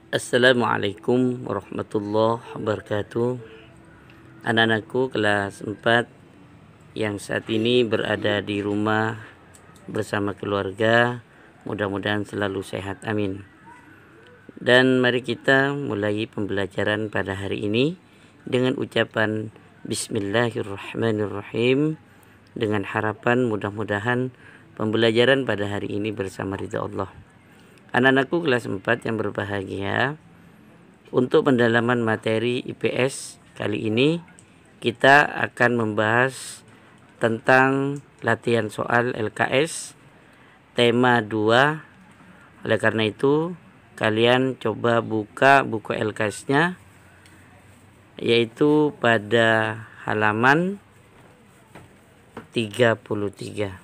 Assalamualaikum warahmatullahi wabarakatuh. Anak-anakku kelas 4 yang saat ini berada di rumah bersama keluarga, mudah-mudahan selalu sehat, amin. Dan mari kita mulai pembelajaran pada hari ini dengan ucapan Bismillahirrahmanirrahim, dengan harapan mudah-mudahan pembelajaran pada hari ini bersama ridha Allah. Anak-anakku kelas 4 yang berbahagia, untuk pendalaman materi IPS kali ini kita akan membahas tentang latihan soal LKS tema 2. Oleh karena itu kalian coba buka buku LKS-nya, yaitu pada halaman 33.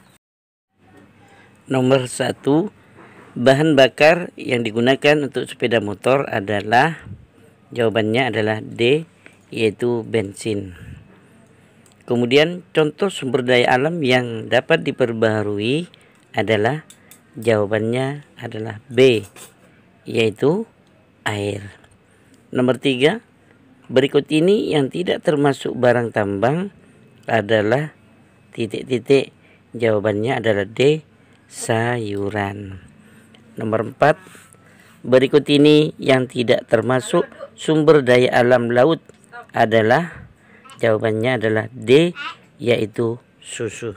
Nomor 1, bahan bakar yang digunakan untuk sepeda motor adalah, jawabannya adalah D, yaitu bensin. Kemudian contoh sumber daya alam yang dapat diperbaharui adalah, jawabannya adalah B, yaitu air. Nomor 3, berikut ini yang tidak termasuk barang tambang adalah titik-titik, jawabannya adalah D, sayuran. Nomor 4, berikut ini yang tidak termasuk sumber daya alam laut adalah, jawabannya adalah D, yaitu susu.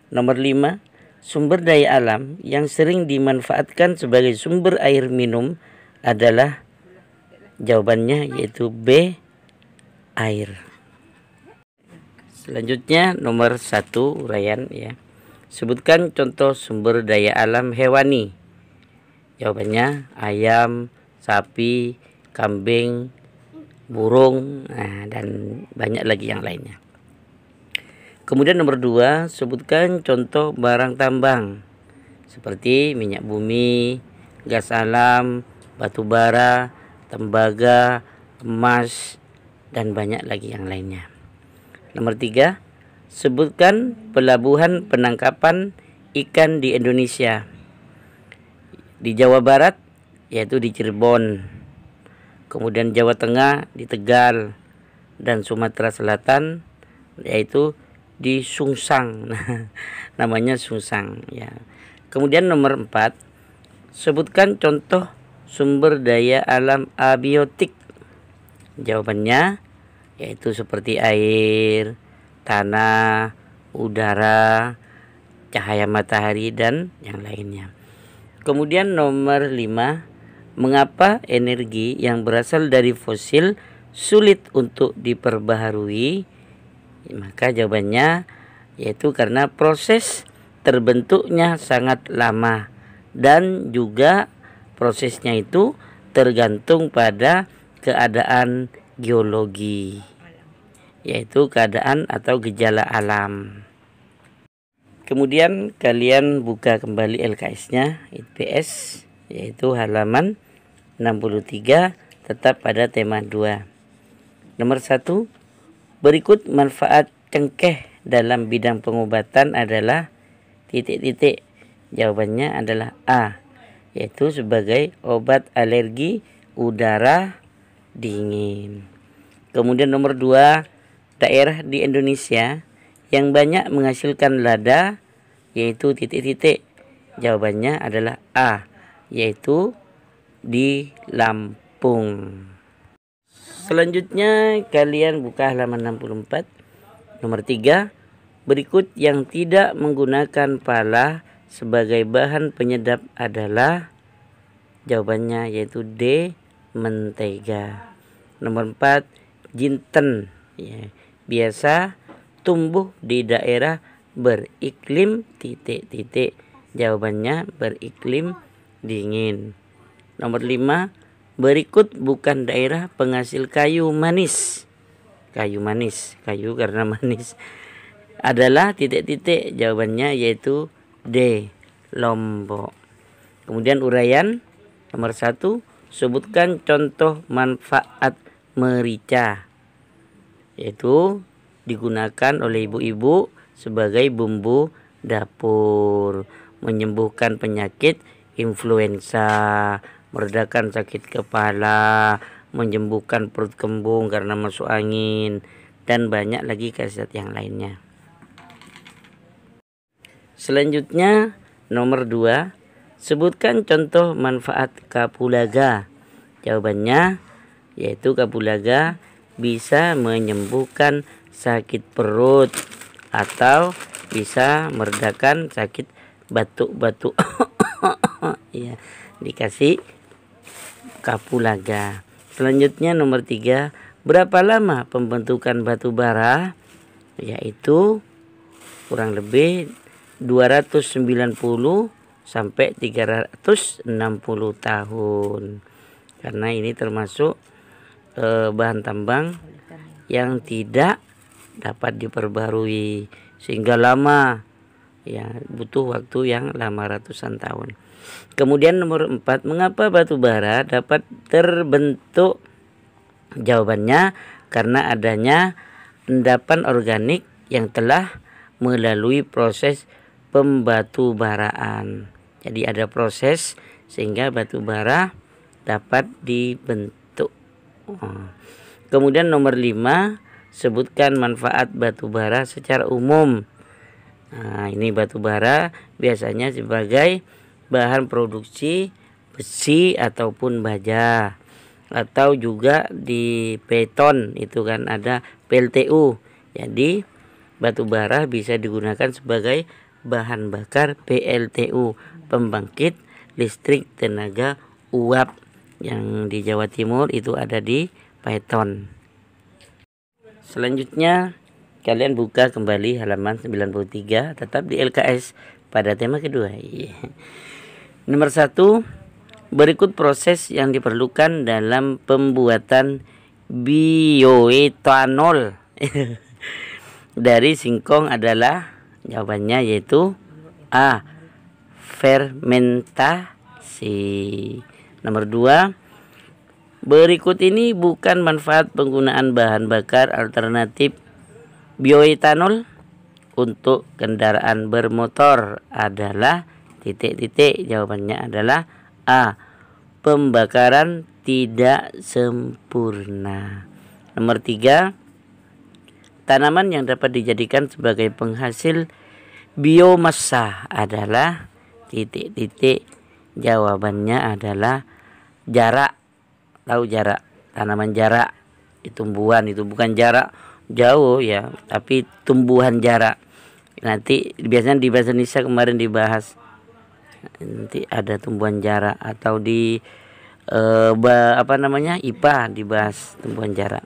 Nomor 5, sumber daya alam yang sering dimanfaatkan sebagai sumber air minum adalah, jawabannya yaitu B, air. Selanjutnya nomor 1 uraian ya. Sebutkan contoh sumber daya alam hewani. Jawabannya ayam, sapi, kambing, burung, dan banyak lagi yang lainnya. Kemudian nomor 2, sebutkan contoh barang tambang seperti minyak bumi, gas alam, batu bara, tembaga, emas, dan banyak lagi yang lainnya. Nomor 3, sebutkan pelabuhan penangkapan ikan di Indonesia. Di Jawa Barat yaitu di Cirebon, kemudian Jawa Tengah di Tegal, dan Sumatera Selatan yaitu di Sungsang. Namanya Sungsang ya. Kemudian nomor 4, sebutkan contoh sumber daya alam abiotik. Jawabannya yaitu seperti air, tanah, udara, cahaya matahari, dan yang lainnya. Kemudian nomor 5, mengapa energi yang berasal dari fosil sulit untuk diperbaharui? Maka jawabannya yaitu karena proses terbentuknya sangat lama dan juga prosesnya itu tergantung pada keadaan geologi, yaitu keadaan atau gejala alam. Kemudian kalian buka kembali LKS-nya IPS, yaitu halaman 63, tetap pada tema 2. Nomor 1, berikut manfaat cengkeh dalam bidang pengobatan adalah titik-titik. Jawabannya adalah A, yaitu sebagai obat alergi udara dingin. Kemudian nomor 2, daerah di Indonesia yang banyak menghasilkan lada yaitu titik-titik. Jawabannya adalah A, yaitu di Lampung. Selanjutnya kalian buka halaman 64. Nomor 3, berikut yang tidak menggunakan pala sebagai bahan penyedap adalah, jawabannya yaitu D, mentega. Nomor 4, jinten ya, biasa tumbuh di daerah beriklim titik-titik. Jawabannya beriklim dingin. Nomor 5, berikut bukan daerah penghasil kayu manis. Kayu manis, kayu karena manis, adalah titik-titik. Jawabannya yaitu D, Lombok. Kemudian uraian nomor 1, sebutkan contoh manfaat merica, yaitu digunakan oleh ibu-ibu sebagai bumbu dapur, menyembuhkan penyakit influenza, meredakan sakit kepala, menyembuhkan perut kembung karena masuk angin, dan banyak lagi khasiat yang lainnya. Selanjutnya nomor 2, sebutkan contoh manfaat kapulaga. Jawabannya yaitu kapulaga bisa menyembuhkan sakit perut atau bisa meredakan sakit batuk-batuk. Ya, dikasih kapulaga. Selanjutnya nomor 3, berapa lama pembentukan batu bara? Yaitu kurang lebih 290 sampai 360 tahun. Karena ini termasuk bahan tambang yang tidak dapat diperbarui sehingga lama, ya, butuh waktu yang lama ratusan tahun. Kemudian nomor 4, mengapa batu bara dapat terbentuk? Jawabannya karena adanya endapan organik yang telah melalui proses pembatubaraan. Jadi ada proses sehingga batu bara dapat dibentuk. Kemudian nomor 5, sebutkan manfaat batu bara secara umum. Nah, ini batu bara biasanya sebagai bahan produksi besi ataupun baja, atau juga di beton itu kan ada PLTU. Jadi batu bara bisa digunakan sebagai bahan bakar PLTU, pembangkit listrik tenaga uap, yang di Jawa Timur itu ada di Paiton. Selanjutnya kalian buka kembali halaman 93, tetap di LKS pada tema kedua. Nomor 1, berikut proses yang diperlukan dalam pembuatan bioetanol dari singkong adalah, jawabannya yaitu A, fermentasi. Nomor 2, berikut ini bukan manfaat penggunaan bahan bakar alternatif bioetanol untuk kendaraan bermotor adalah titik-titik. Jawabannya adalah A, pembakaran tidak sempurna. Nomor 3, tanaman yang dapat dijadikan sebagai penghasil biomasa adalah titik-titik. Jawabannya adalah jarak. Tahu jarak? Tanaman jarak, tumbuhan itu bukan jarak jauh ya, tapi tumbuhan jarak. Nanti biasanya di bahasa Indonesia kemarin dibahas, nanti ada tumbuhan jarak, atau di IPA dibahas tumbuhan jarak.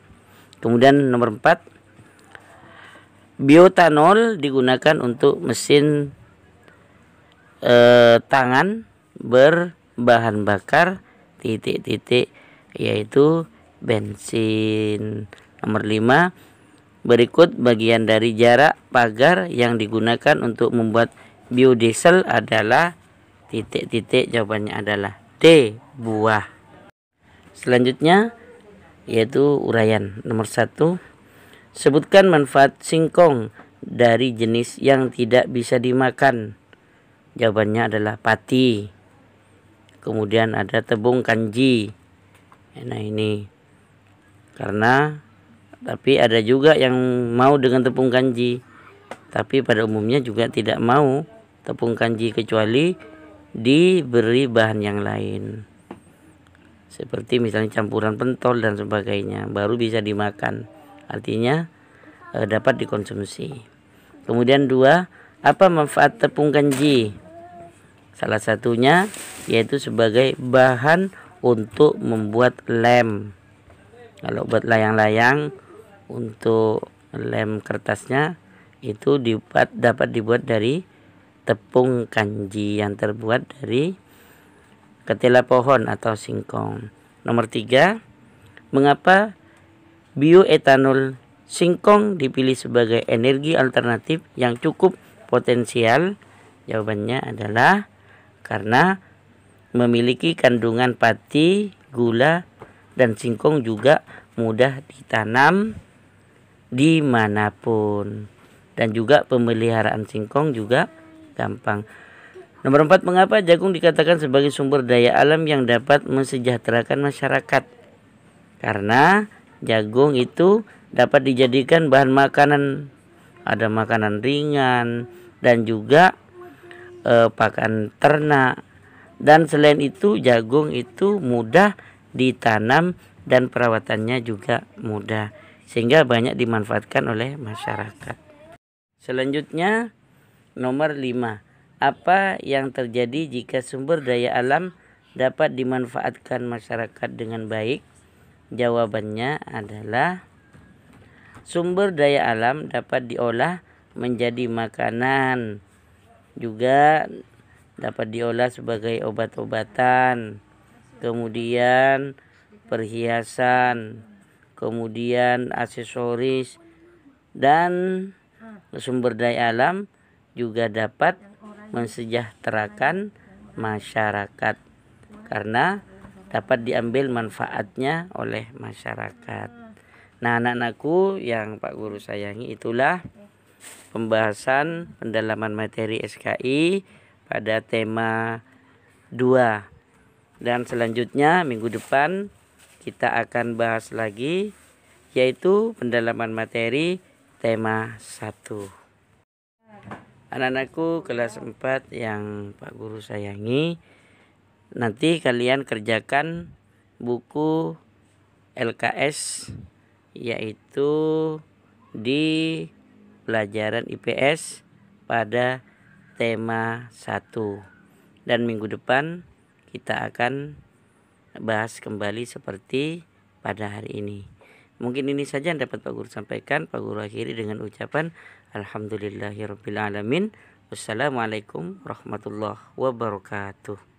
Kemudian nomor 4, bioetanol digunakan untuk mesin tangan berbahan bakar titik-titik, yaitu bensin. Nomor 5, berikut bagian dari jarak pagar yang digunakan untuk membuat biodiesel adalah titik-titik. Jawabannya adalah D, buah. Selanjutnya yaitu uraian. Nomor 1, sebutkan manfaat singkong dari jenis yang tidak bisa dimakan. Jawabannya adalah pati. Kemudian ada tepung kanji. Nah ini karena, tapi ada juga yang mau dengan tepung kanji, tapi pada umumnya juga tidak mau tepung kanji kecuali diberi bahan yang lain, seperti misalnya campuran pentol dan sebagainya, baru bisa dimakan, artinya dapat dikonsumsi. Kemudian 2, apa manfaat tepung kanji? Salah satunya yaitu sebagai bahan untuk membuat lem. Kalau buat layang-layang, untuk lem kertasnya itu dapat dibuat dari tepung kanji yang terbuat dari ketela pohon atau singkong. Nomor 3, mengapa bioetanol singkong dipilih sebagai energi alternatif yang cukup potensial? Jawabannya adalah karena memiliki kandungan pati, gula, dan singkong juga mudah ditanam dimanapun, dan juga pemeliharaan singkong juga gampang. Nomor 4, mengapa jagung dikatakan sebagai sumber daya alam yang dapat mensejahterakan masyarakat? Karena jagung itu dapat dijadikan bahan makanan, ada makanan ringan dan juga pakan ternak. Dan selain itu jagung itu mudah ditanam dan perawatannya juga mudah, sehingga banyak dimanfaatkan oleh masyarakat. Selanjutnya nomor 5, apa yang terjadi jika sumber daya alam dapat dimanfaatkan masyarakat dengan baik? Jawabannya adalah sumber daya alam dapat diolah menjadi makanan, juga dapat diolah sebagai obat-obatan, kemudian perhiasan, kemudian aksesoris, dan sumber daya alam juga dapat mensejahterakan masyarakat karena dapat diambil manfaatnya oleh masyarakat. Nah, anak-anakku yang Pak Guru sayangi, itulah pembahasan pendalaman materi SKI pada tema 2. Dan selanjutnya minggu depan kita akan bahas lagi, yaitu pendalaman materi tema 1. Anak-anakku kelas 4 yang Pak Guru sayangi, nanti kalian kerjakan buku LKS, yaitu di pelajaran IPS pada tema 1. Dan minggu depan kita akan bahas kembali seperti pada hari ini. Mungkin ini saja yang dapat Pak Guru sampaikan. Pak Guru akhiri dengan ucapan alhamdulillahirabbil alamin. Wassalamualaikum warahmatullahi wabarakatuh.